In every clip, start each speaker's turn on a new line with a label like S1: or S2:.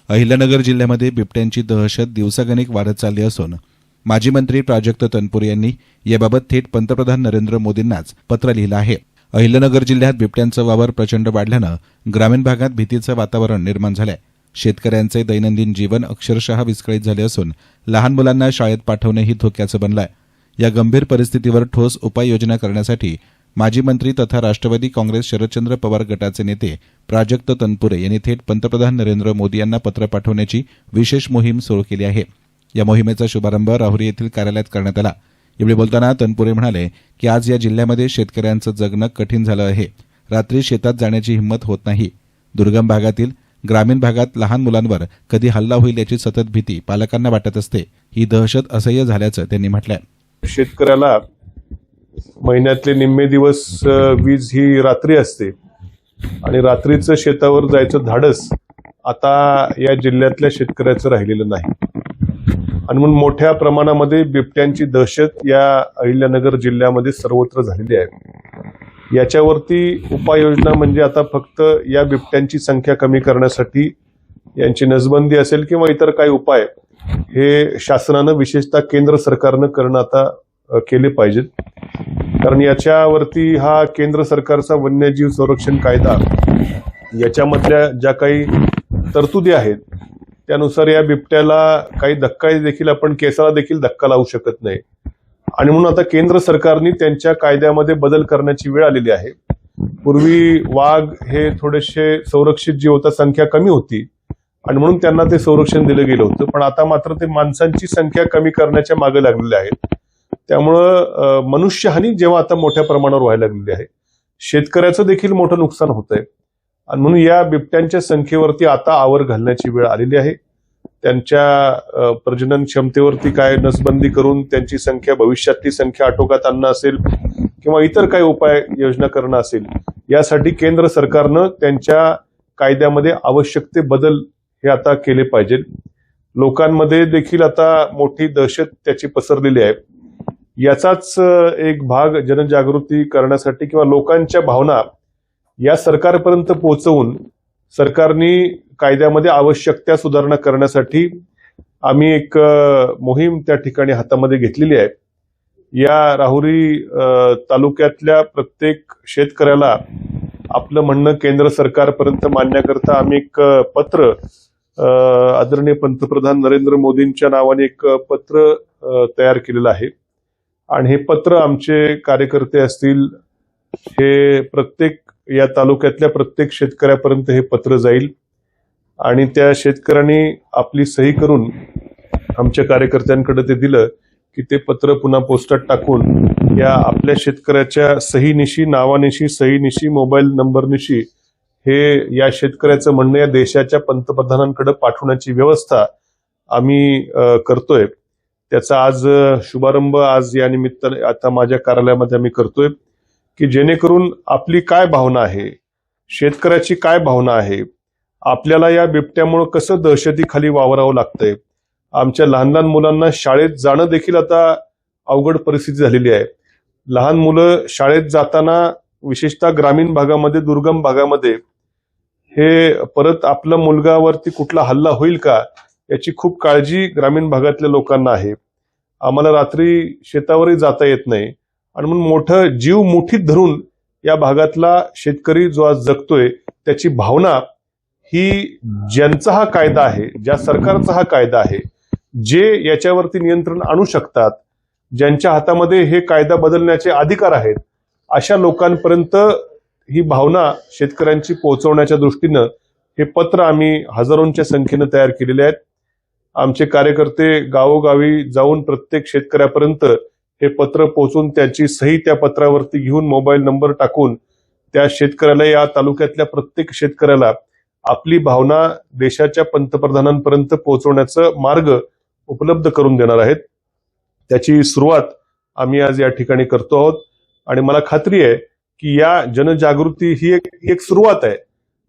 S1: अहिल्यानगर जिल्ह्यामध्ये बिबट्यांची दहशत दिवसागणिक वाढत चालली असून माजी मंत्री प्राजक्त तनपुरे यांनी याबाबत थेट पंतप्रधान नरेंद्र मोदींनाच पत्र लिहिलं आहे. अहिल्यानगर जिल्ह्यात बिबट्यांचा वावर प्रचंड वाढल्यानं ग्रामीण भागात भीतीचं वातावरण निर्माण झालंय. शेतकऱ्यांचे दैनंदिन जीवन अक्षरशः विस्कळीत झाले असून लहान मुलांना शाळेत पाठवणेही धोक्याचं बनलंय. या गंभीर परिस्थितीवर ठोस उपाययोजना करण्यासाठी माजी मंत्री तथा राष्ट्रवादी काँग्रेस शरदचंद्र पवार गटाचे नेते प्राजक्त तनपुरे यांनी थेट पंतप्रधान नरेंद्र मोदी यांना पत्र पाठवण्याची विशेष मोहीम सुरू केली आहे. या मोहिमेचा शुभारंभ राहुरी येथील कार्यालयात करण्यात आला. यावेळी बोलताना तनपुरे म्हणाले की आज या जिल्ह्यामध्ये शेतकऱ्यांचं जगणं कठीण झालं आहे. रात्री शेतात जाण्याची हिंमत होत नाही. दुर्गम भागातील ग्रामीण भागात लहान मुलांवर कधी हल्ला होईल याची सतत भीती पालकांना वाटत असते. ही दहशत असह्य झाल्याचं त्यांनी म्हटलंय.
S2: शेतकऱ्याला महिन्यातले निम्मे दिवस वीज ही रात्री असते आणि रात्रीचं शेतावर जायचं धाडस आता या जिल्ह्यातल्या शेतकऱ्याचं राहिलेलं नाही आणि म्हणून मोठ्या प्रमाणामध्ये बिबट्यांची दहशत या अहिल्यानगर जिल्ह्यामध्ये सर्वत्र झालेली आहे. याच्यावरती उपाययोजना म्हणजे आता फक्त या बिबट्यांची संख्या कमी करण्यासाठी यांची नसबंदी असेल किंवा इतर काही उपाय हे शासनानं विशेषतः केंद्र सरकारनं करणं आता केले पाहिजेत. कारण याच्यावरती हा केंद्र सरकारचा वन्यजीव संरक्षण कायदा याच्यामधल्या ज्या काही तरतुदी आहेत त्यानुसार या बिबट्याला काही धक्का देखील आपण केसाला देखील धक्का लावू शकत नाही आणि म्हणून आता केंद्र सरकारने त्यांच्या कायद्यामध्ये बदल करण्याची वेळ आलेली आहे. पूर्वी वाघ हे थोडेसे संरक्षित जीव होता, संख्या कमी होती आणि म्हणून त्यांना ते संरक्षण दिलं गेलं होतं. पण आता मात्र ते माणसांची संख्या कमी करण्याच्या मागे लागलेले आहेत. त्यामुळं मनुष्यहानी जेव्हा आता मोठ्या प्रमाणावर व्हायला लागलेली आहे, शेतकऱ्याचं देखील मोठं नुकसान होत आहे आणि म्हणून या बिबट्यांच्या संख्येवरती आता आवर घालण्याची वेळ आलेली आहे. त्यांच्या प्रजनन क्षमतेवरती काय नसबंदी करून त्यांची संख्या भविष्यातली संख्या आटोक्यात आणणं असेल किंवा इतर काही उपाय योजना करणं असेल यासाठी केंद्र सरकारनं त्यांच्या कायद्यामध्ये आवश्यक ते बदल हे आता केले पाहिजेत. लोकांमध्ये देखील आता मोठी दहशत त्याची पसरलेली आहे. याचाच एक भाग जनजागृती करण्यासाठी किंवा लोकांच्या भावना या सरकारपर्यंत पोहोचवून सरकारने कायद्यामध्ये आवश्यक त्या सुधारणा करण्यासाठी आम्ही एक मोहीम त्या ठिकाणी हातामध्ये घेतलेली आहे. या राहुरी तालुक्यातल्या प्रत्येक शेतकऱ्याला आपलं म्हणणं केंद्र सरकारपर्यंत मांडण्याकरता आम्ही एक पत्र आदरणीय पंतप्रधान नरेंद्र मोदींच्या नावाने एक पत्र तयार केलेलं आहे आणि हे पत्र आमचे कार्यकर्ते असतील हे प्रत्येक या तालुक्यातल्या प्रत्येक शेतकऱ्यापर्यंत हे पत्र जाईल आणि त्या शेतकऱ्यांनी आपली सही करून आमच्या कार्यकर्त्यांकडे ते दिलं की ते पत्र पुन्हा पोस्टात टाकून या आपल्या शेतकऱ्याच्या सहीनिशी, नावानिशी, सहीनिशी, मोबाईल नंबरनिशी हे या शेतकऱ्याचं म्हणणं या देशाच्या पंतप्रधानांकडे पाठवण्याची व्यवस्था आम्ही करतोय. त्याचा आज शुभारंभ आज या निमित्ताने आता माझ्या कार्यालयामध्ये आम्ही करतोय की जेणेकरून आपली काय भावना आहे, शेतकऱ्याची काय भावना आहे, आपल्याला या बिबट्यामुळे कसं दहशतीखाली वावरावं लागतंय, आमच्या लहान लहान मुलांना शाळेत जाणं देखील आता अवघड परिस्थिती झालेली आहे. लहान मुलं शाळेत जाताना विशेषतः ग्रामीण भागामध्ये, दुर्गम भागामध्ये हे परत आपल्या मुलगावरती कुठला हल्ला होईल का याची खूप काळजी ग्रामीण भागातल्या लोकांना आहे. आम्हाला रात्री शेतावरही जाता येत नाही आणि म्हणून मोठं जीव मुठीत धरून या भागातला शेतकरी जो आज जगतोय त्याची भावना ही ज्यांचा हा कायदा आहे, ज्या सरकारचा हा कायदा आहे, जे याच्यावरती नियंत्रण आणू शकतात, ज्यांच्या हातामध्ये हे कायदा बदलण्याचे अधिकार आहेत, अशा लोकांपर्यंत ही भावना शेतकऱ्यांची पोहोचवण्याच्या दृष्टीनं हे पत्र आम्ही हजारोंच्या संख्येनं तयार केलेले आहेत. आमचे कार्यकर्ते गावोगावी जाऊन प्रत्येक शेतकऱ्यापर्यंत हे पत्र पोहोचून त्याची सही त्या पत्रावरती घेऊन मोबाईल नंबर टाकून त्या शेतकऱ्याला, या तालुक्यातल्या प्रत्येक शेतकऱ्याला आपली भावना देशाच्या पंतप्रधानांपर्यंत पोहोचवण्याचा मार्ग उपलब्ध करून देणार आहेत. त्याची सुरुवात आम्ही आज या ठिकाणी करतो आहोत आणि मला खात्री आहे की या जनजागृती ही एक सुरुवात आहे.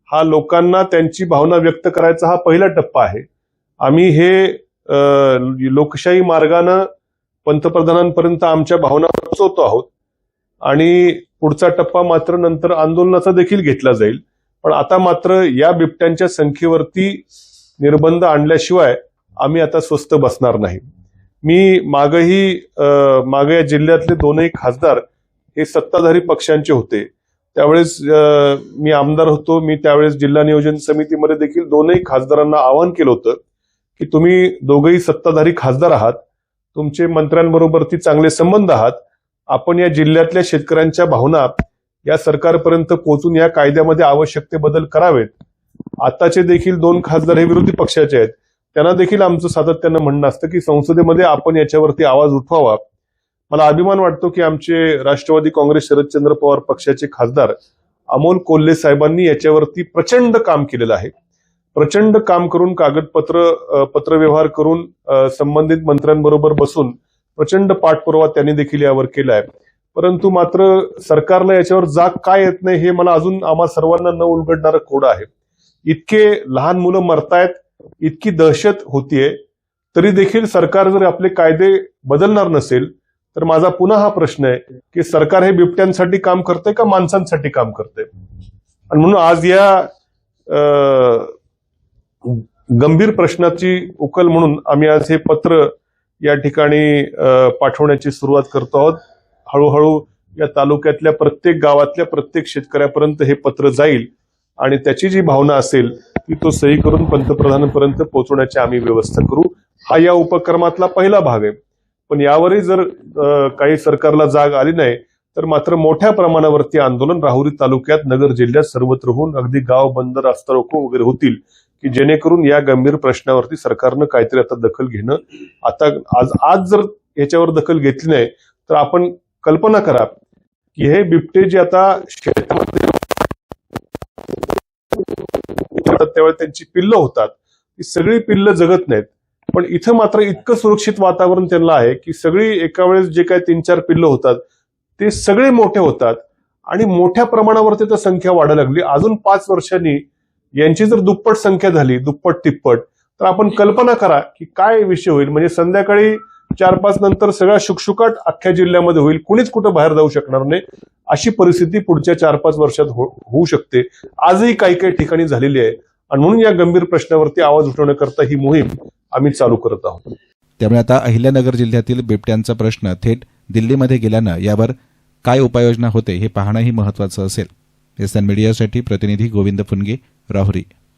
S2: हा लोकांना त्यांची भावना व्यक्त करायचा हा पहिला टप्पा आहे. आम्ही हे लोकशाही मार्गानं पंतप्रधानांपर्यंत आमच्या भावना पोहोचवतो आहोत आणि पुढचा टप्पा मात्र नंतर आंदोलनाचा देखील घेतला जाईल. पण आता मात्र या बिबट्यांच्या संख्येवरती निर्बंध आणल्याशिवाय आम्ही आता स्वस्थ बसणार नाही. मी मागे या जिल्ह्यातले दोनही खासदार हे सत्ताधारी पक्षांचे होते. त्यावेळेस मी आमदार होतो. मी त्यावेळेस जिल्हा नियोजन समितीमध्ये देखील दोनही खासदारांना आवाहन केलं होतं की तुम्ही दोघंही सत्ताधारी खासदार आहात, तुमचे मंत्र्यांबरोबरती चांगले संबंध आहात, आपण या जिल्ह्यातल्या शेतकऱ्यांच्या भावना या सरकारपर्यंत पोहोचून या कायद्यामध्ये आवश्यक ते बदल करावेत. आताचे देखील दोन खासदार हे विरोधी पक्षाचे आहेत. त्यांना देखील आमचं सातत्यानं म्हणणं असतं की संसदेमध्ये आपण याच्यावरती आवाज उठवावा. मला अभिमान वाटतो की आमचे राष्ट्रवादी काँग्रेस शरदचंद्र पवार पक्षाचे खासदार अमोल कोल्हे साहेबांनी याच्यावरती प्रचंड काम केलेलं आहे. प्रचंड काम करून पत्रव्यवहार करून संबंधित मंत्र्यांबरोबर बसून प्रचंड पाठपुरावा त्यांनी देखील यावर केला आहे. परंतु मात्र सरकारला याच्यावर जाग काय येत नाही हे मला अजून आम्हा सर्वांना न उलगडणारं कोडं आहे. इतके लहान मुलं मरतायत, इतकी दहशत होतीये, तरी देखील सरकार जर आपले कायदे बदलणार नसेल तर माझा पुन्हा हा प्रश्न आहे की सरकार हे बिबट्यांसाठी काम करतंय का माणसांसाठी काम करतंय. आणि म्हणून आज या गंभीर प्रश्नाची उकल म्हणून आम्ही आज हे पत्र या ठिकाणी पाठवण्याची सुरुवात करतो आहोत. हळूहळू या तालुक्यातल्या प्रत्येक गावातल्या प्रत्येक शेतकऱ्यापर्यंत हे पत्र जाईल आणि त्याची जी भावना असेल ती तो सही करून पंतप्रधानांपर्यंत पोहोचवण्याची आम्ही व्यवस्था करू. हा या उपक्रमातला पहिला भाग आहे. पण यावरही जर काही सरकारला जाग आली नाही तर मात्र मोठ्या प्रमाणावरती आंदोलन राहुरी तालुक्यात, नगर जिल्ह्यात सर्वत्र होऊन अगदी गाव बंद, रास्ता रोको वगैरे होतील की जेणेकरून या गंभीर प्रश्नावरती सरकारनं काहीतरी आता दखल घेणं. आता आज जर याच्यावर दखल घेतली नाही तर आपण कल्पना करा की हे बिबटे जे आता शेतामध्ये त्यावेळेस त्यांची पिल्लं होतात, ती सगळी पिल्लं जगत नाहीत. पण इथं मात्र इतकं सुरक्षित वातावरण त्यांना आहे की सगळी एका वेळेस जे काही 3-4 पिल्लं होतात ते सगळे मोठे होतात आणि मोठ्या प्रमाणावरती तर संख्या वाढायला लागली. अजून 5 वर्षांनी यांची जर दुप्पट संख्या झाली, दुप्पट तिप्पट, तर आपण कल्पना करा की काय विषय होईल. म्हणजे संध्याकाळी 4-5 नंतर सगळा शुकशुकाट अख्ख्या जिल्ह्यामध्ये होईल, कुणीच कुठं बाहेर जाऊ शकणार नाही. अशी परिस्थिती पुढच्या 4-5 वर्षात होऊ शकते. आजही काही काही ठिकाणी झालेली आहे. आणि म्हणून या गंभीर प्रश्नावरती आवाज उठवण्याकरता ही मोहीम आम्ही चालू करत आहोत.
S1: त्यामुळे आता अहिल्यानगर जिल्ह्यातील बिबट्यांचा प्रश्न थेट दिल्लीमध्ये गेल्यानं यावर काय उपाययोजना होते हे पाहणंही महत्त्वाचं असेल. एसएन मीडियासाठी प्रतिनिधी गोविंद फुनगे, राहुरी.